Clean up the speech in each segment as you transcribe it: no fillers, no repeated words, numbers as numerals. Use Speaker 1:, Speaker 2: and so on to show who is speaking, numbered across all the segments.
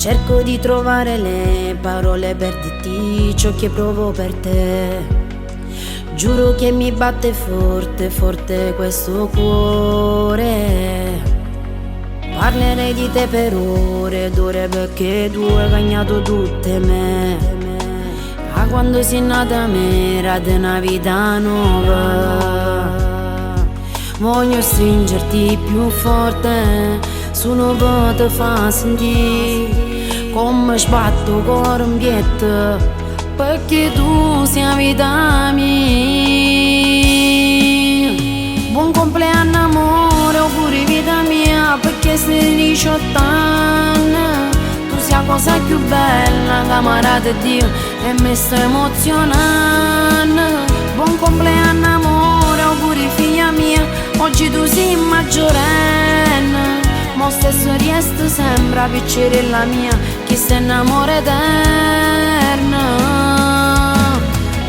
Speaker 1: Cerco di trovare le parole per dirti ciò che provo per te. Giuro che mi batte forte, forte questo cuore. Parlerei di te per ore ed ore perché tu hai cagnato tutte me. Da quando sei nata me era di una vita nuova. Voglio stringerti più forte, sono per te fa sentire come sbatto cuore in pietto, perché tu sei la vita mia. Buon compleanno amore, auguri vita mia, perché sei 18 anni. Tu sei la cosa più bella, camarata di Dio, e mi sto emozionando. Buon compleanno amore, auguri figlia mia, oggi tu sei maggiorenne. Mo stesso riesco sembra piccerella mia, chi se innamora eterna.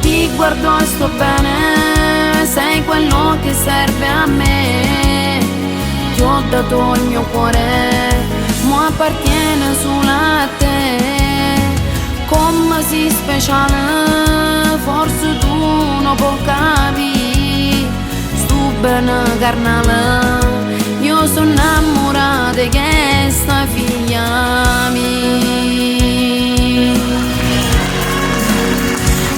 Speaker 1: Ti guardo e sto bene, sei quello che serve a me. Ti ho dato il mio cuore, mo appartiene solo a te. Come sei speciale, forse tu non puoi capire. Sto bene carnale, io sono innamorata di questa figlia mia.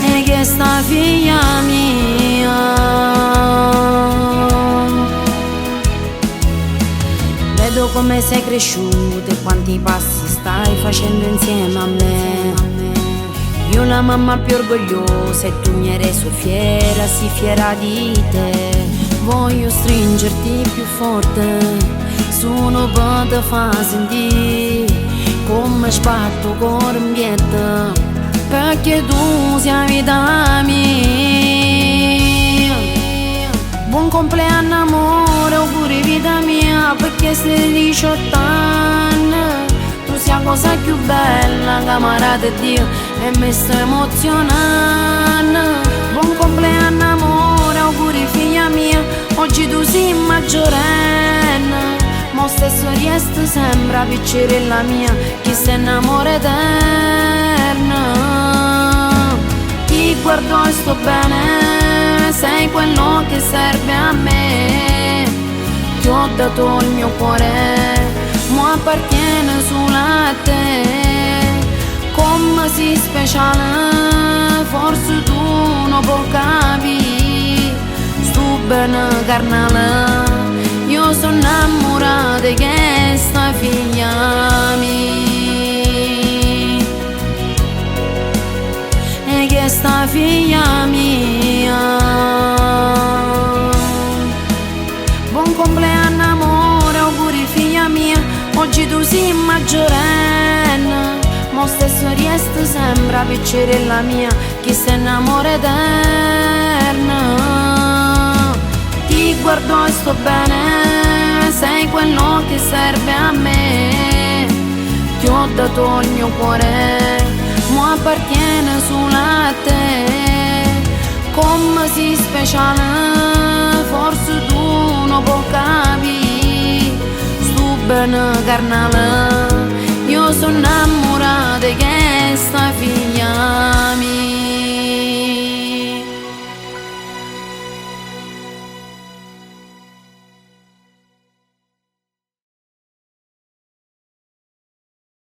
Speaker 1: E questa figlia mia. Vedo come sei cresciuta e quanti passi stai facendo insieme a me. Io la mamma più orgogliosa e tu mi hai reso fiera, sì fiera di te. Voglio stringerti più forte, sono per te fa sentire come sbatto cuore in pietto, perché tu sei la vita mia. Buon compleanno amore, auguri vita mia, perché sei 18 anni. Tu sei la cosa più bella, camarata di Dio, e mi sto emozionando. Buon compleanno amore, auguri figlia mia, oggi tu sei maggiorenne. Mo stesso riesco sembra piccerella mia, chi se innamora eterna. Ti guardo e sto bene, sei quello che serve a me. Ti ho dato il mio cuore, mo appartiene solo a te. Come sei speciale, forse tu non puoi capire. Sto bene carnale, io sono innamorata di questa figlia mia. E questa figlia mia. Buon compleanno amore, auguri figlia mia, oggi tu sei maggiorenne. Mo stesso riesco sembra piccerella mia, chi se innamora eterna. Ti guardo e sto bene, sei quello che serve a me. Ti ho dato il mio cuore, mo appartiene solo a te. Come sei speciale, forse tu non puoi capire. Sto bene carnale, io sono innamorata di questa figlia